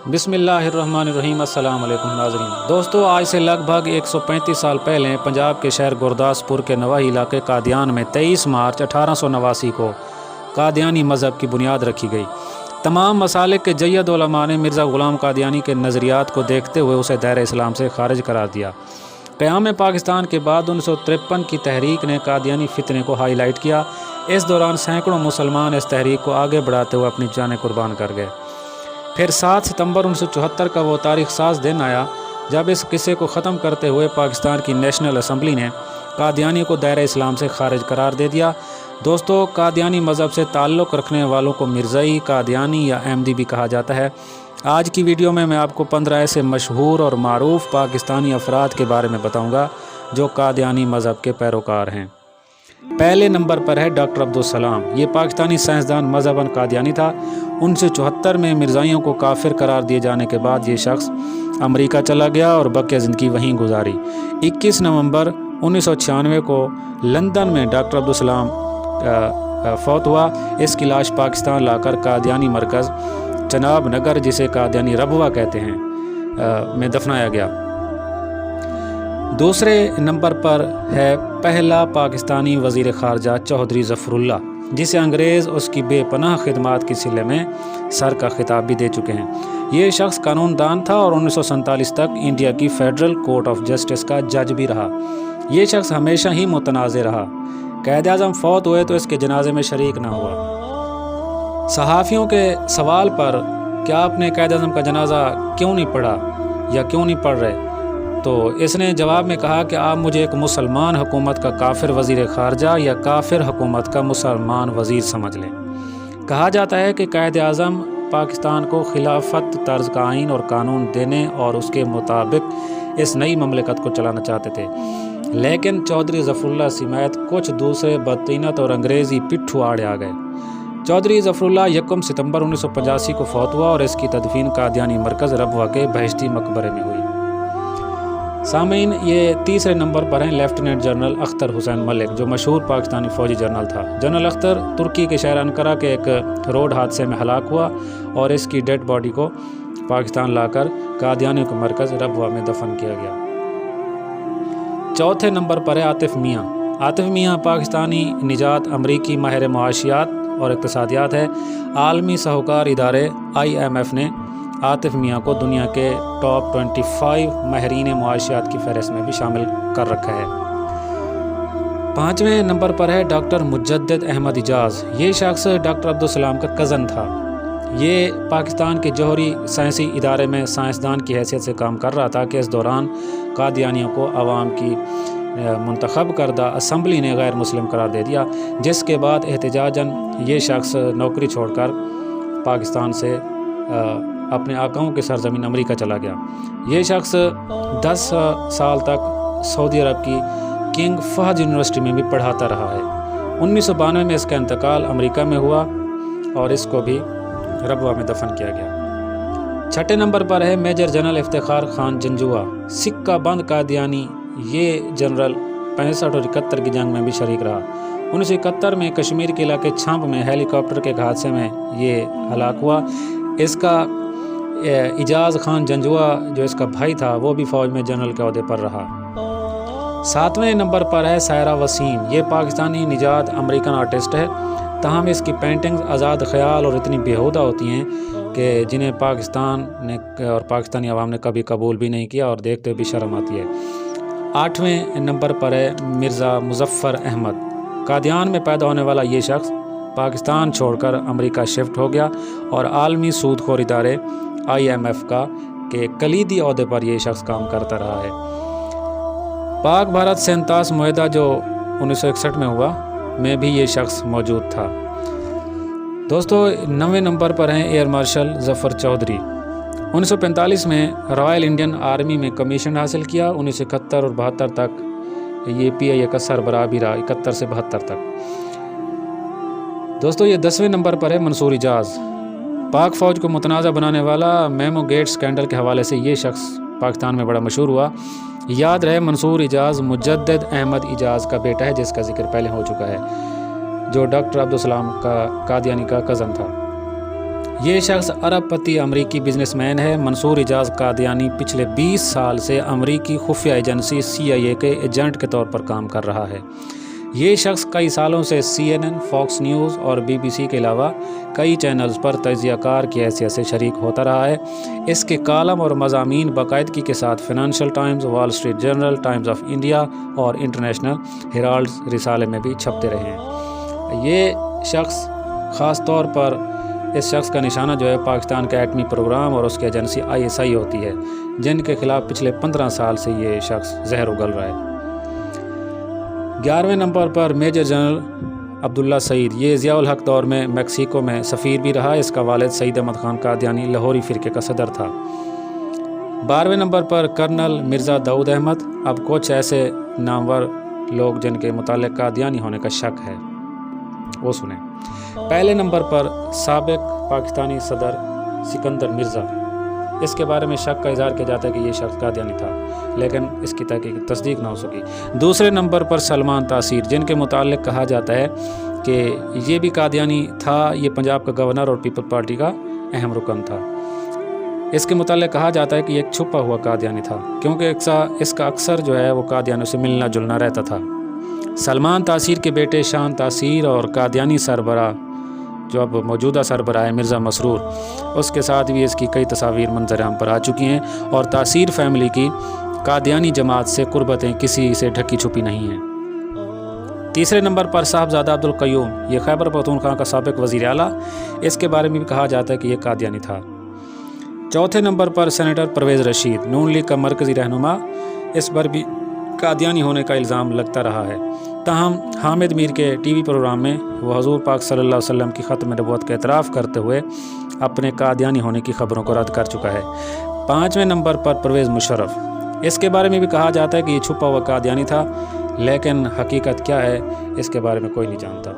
बिस्मिल्लाहिर्रहमानिर्रहीम। अस्सलाम वालेकुम नाज़रीन। दोस्तों, आज से लगभग 135 साल पहले पंजाब के शहर गुरदासपुर के नवाही इलाके कादियान में 23 मार्च 1889 को कादियानी मज़हब की बुनियाद रखी गई। तमाम मसालिक के जय्यद उलमा ने मिर्ज़ा ग़ुलाम कादियानी के नज़रियात को देखते हुए उसे दायरे इस्लाम से खारिज करार दिया। क़याम पाकिस्तान के बाद 1953 की तहरीक ने कादियानी फितने को हाईलाइट किया। इस दौरान सैकड़ों मुसलमान इस तहरीक को आगे बढ़ाते हुए अपनी जानें कुर्बान कर गए। फिर 7 सितंबर 1974 का वो तारीख साज दिन आया जब इस किस्से को ख़त्म करते हुए पाकिस्तान की नेशनल असम्बली ने कादियानी को दायरे इस्लाम से खारिज करार दे दिया। दोस्तों, कादियानी मज़हब से ताल्लुक़ रखने वालों को मिर्ज़ाई, कादियानी या अहमदी भी कहा जाता है। आज की वीडियो में मैं आपको 15 ऐसे मशहूर और मारूफ पाकिस्तानी अफराद के बारे में बताऊँगा जो कादियानी मज़हब के पैरोकार हैं। पहले नंबर पर है डॉक्टर अब्दुल सलाम। ये पाकिस्तानी साइंसदान मज़हबन कादियानी था। 1974 में मिर्ज़ाइयों को काफिर करार दिए जाने के बाद ये शख्स अमेरिका चला गया और बकिया ज़िंदगी वहीं गुजारी। 21 नवंबर 1996 को लंदन में डॉक्टर अब्दुल सलाम फौत हुआ। इसकी लाश पाकिस्तान लाकर कादियानी मरकज़ चनाब नगर, जिसे कादियानी रबवा कहते हैं, में दफनाया गया। दूसरे नंबर पर है पहला पाकिस्तानी वज़ीर ख़ारजा चौधरी ज़फ़रुल्लाह, जिसे अंग्रेज़ उसकी बेपनाह खिदमात के सिले में सर का खिताब भी दे चुके हैं। ये शख्स कानूनदान था और 1947 तक इंडिया की फ़ेडरल कोर्ट ऑफ जस्टिस का जज भी रहा। ये शख्स हमेशा ही मुतनाज़ रहा। क़ायद-ए-आज़म फ़ौत हुए तो इसके जनाजे में शरीक ना हुआ। सहाफ़ियों के सवाल पर क्या आपने क़ायद-ए-आज़म का जनाजा क्यों नहीं पढ़ा या क्यों नहीं पढ़ रहे, तो इसने जवाब में कहा कि आप मुझे एक मुसलमान हुकूमत का काफिर वज़ीर ख़ारजा या काफिर हुकूमत का मुसलमान वज़ीर समझ लें। कहा जाता है कि क़ायद-ए-आज़म पाकिस्तान को खिलाफत तर्ज का आइन और कानून देने और उसके मुताबिक इस नई ममलिकत को चलाना चाहते थे, लेकिन चौधरी ज़फ़रुल्लाह समेत कुछ दूसरे बदतीनत और अंग्रेज़ी पिट्ठू आड़े आ गए। चौधरी ज़फ़रुल्लाह 1 सितंबर 1985 को फौत हुआ और इसकी तदफीन कादियानी मरकज़ रबवा के बहिश्ती मकबरे में हुई। सामीन, ये तीसरे नंबर पर हैं लेफ्टिनेंट जनरल अख्तर हुसैन मलिक, जो मशहूर पाकिस्तानी फ़ौजी जनरल था। जनरल अख्तर तुर्की के शहर अंकारा के एक रोड हादसे में हलाक हुआ और इसकी डेड बॉडी को पाकिस्तान लाकर कादियानी के मरकज़ रबवा में दफन किया गया। चौथे नंबर पर है आतिफ़ मियाँ। आतिफ़ मियाँ पाकिस्तानी निजात अमरीकी माहिर मुआशियात और इक़्तिसादियात है। आलमी साहूकार इदारे IMF ने आतिफ़ मियाँ को दुनिया के टॉप 25 माहिरीन मुआशियात की फ़हरिस्त में भी शामिल कर रखा है। 5वें नंबर पर है डॉक्टर मुजद्दिद अहमद इजाज़। ये शख्स डॉक्टर अब्दुल सलाम का कज़न था। ये पाकिस्तान के जौहरी साइंसी इदारे में साइंसदान की हैसियत से काम कर रहा था कि इस दौरान कादियानियों को अवाम की मुंतखब करदा असम्बली ने गैर मुस्लिम करार दे दिया, जिसके बाद एहतजाजन ये शख्स नौकरी छोड़कर पाकिस्तान से अपने आकाओं के सरजमीन अमेरिका चला गया। ये शख्स 10 साल तक सऊदी अरब की किंग फहद यूनिवर्सिटी में भी पढ़ाता रहा है। 1992 में इसका इंतकाल अमेरिका में हुआ और इसको भी रबवा में दफन किया गया। 6ठे नंबर पर है मेजर जनरल इफ्तिखार खान जंजुआ। सिक्का बंद कादियानी ये जनरल 65 और 71 की जंग में भी शरीक रहा। 1971 में कश्मीर के इलाके छंब में हेलीकॉप्टर के हादसे में ये हलाक हुआ। इसका इजाज़ खान जंजुआ, जो इसका भाई था, वो भी फ़ौज में जनरल के ओहदे पर रहा। 7वें नंबर पर है सायरा वसीम। ये पाकिस्तानी निजात अमेरिकन आर्टिस्ट है, ताहम इसकी पेंटिंग्स आज़ाद ख़याल और इतनी बेहुदा होती हैं कि जिन्हें पाकिस्तान ने और पाकिस्तानी अवाम ने कभी कबूल भी नहीं किया और देखते हुए भी शर्म आती है। 8वें नंबर पर है मिर्ज़ा मुज़फ़्फ़र अहमद। कादियान में पैदा होने वाला ये शख्स पाकिस्तान छोड़कर अमेरिका शिफ्ट हो गया और आलमी सूदखोर इदारे IMF का के कलीदी ओहदे पर यह शख्स काम करता रहा है। पाक भारत सेंतास मुआहदा जो 1961 में हुआ में भी ये शख्स मौजूद था। दोस्तों, 9वें नंबर पर हैं एयर मार्शल ज़फ़र चौधरी। 1945 में रॉयल इंडियन आर्मी में कमीशन हासिल किया। 1971 और 72 तक ये PIA का सरबराह भी रहा, 71 से 72 तक। दोस्तों, ये 10वें नंबर पर है मंसूर इजाज़। पाक फ़ौज को मुतनाज़ा बनाने वाला मेमो गेट स्कैंडल के हवाले से ये शख्स पाकिस्तान में बड़ा मशहूर हुआ। याद रहे, मंसूर इजाज़ मुजद्दिद अहमद इजाज़ का बेटा है, जिसका जिक्र पहले हो चुका है, जो डॉक्टर अब्दुल सलाम का कादियानी का कज़न था। یہ شخص عرب پتی امریکی بزنس مین ہے۔ منصور اعجاز قادیانی پچھلے 20 سال سے امریکی خفیہ ایجنسی CIA کے ایجنٹ کے طور پر کام کر رہا ہے۔ یہ شخص کئی سالوں سے CNN، فاکس نیوز اور BBC کے علاوہ کئی چینلز پر تجزیہ کار کی حیثیت سے شریک ہوتا رہا ہے۔ اس کے کالم اور مضامین باقاعدگی کے ساتھ Financial Times, Wall Street Journal, Times of India اور انٹرنیشنل ہیرالڈ رسالے میں بھی چھپتے رہے ہیں۔ یہ شخص خاص طور پر اس شخص کا نشانہ جو ہے پاکستان کا ایٹمی پروگرام اور اس کی ایجنسی ISI ہوتی ہے، جن کے خلاف پچھلے 15 سال سے یہ شخص زہر اگل رہا ہے۔ 11ویں نمبر پر میجر جنرل عبداللہ سعید، یہ ضیاء الحق دور میں میکسیکو میں سفیر بھی رہا۔ اس کا والد سعید احمد خان قادیانی لاہوری فرقے کا صدر تھا۔ 12ویں نمبر پر کرنل مرزا داؤد احمد۔ اب کچھ ایسے نامور لوگ جن کے متعلق قادیانی ہونے کا شک ہے وہ سنیں۔ پہلے نمبر پر سابق پاکستانی صدر سکندر مرزا، اس کے بارے میں شک کا اظہار کیا جاتا ہے کہ یہ شخص قادیانی تھا، لیکن اس کی تحقیق تصدیق نہ ہو سکی۔ دوسرے نمبر پر سلمان تاثیر، جن کے متعلق کہا جاتا ہے کہ یہ بھی قادیانی تھا۔ یہ پنجاب کا گورنر اور پیپل پارٹی کا اہم رکن تھا۔ اس کے متعلق کہا جاتا ہے کہ یہ ایک چھپا ہوا قادیانی تھا، کیونکہ اس کا اکثر جو ہے وہ قادیانیوں سے ملنا جلنا رہتا تھا۔ سلمان تاثیر کے بیٹے شان تاثیر اور قادیانی سربراہ جو اب موجودہ سربراہ ہے مرزا مسرور، اس کے ساتھ بھی اس کی کئی تصاویر منظر عام پر آ چکی ہیں، اور تاثیر فیملی کی قادیانی جماعت سے قربتیں کسی سے ڈھکی چھپی نہیں ہیں۔ تیسرے نمبر پر صاحبزادہ عبدالقیوم، یہ خیبر پختونخوا کا سابق وزیر اعلیٰ، اس کے بارے میں بھی کہا جاتا ہے کہ یہ قادیانی تھا۔ چوتھے نمبر پر سینیٹر پرویز رشید، نون لیگ کا مرکزی رہنما، اس پر بھی قادیانی ہونے کا الزام لگتا رہا ہے۔ تاہم حامد میر کے TV پروگرام میں وہ حضور پاک صلی اللہ علیہ وسلم کی ختم نبوت کا اعتراف کرتے ہوئے اپنے قادیانی ہونے کی خبروں کو رد کر چکا ہے۔ 5ویں نمبر پر پرویز مشرف، اس کے بارے میں بھی کہا جاتا ہے کہ یہ چھپا ہوا قادیانی تھا، لیکن حقیقت کیا ہے اس کے بارے میں کوئی نہیں جانتا۔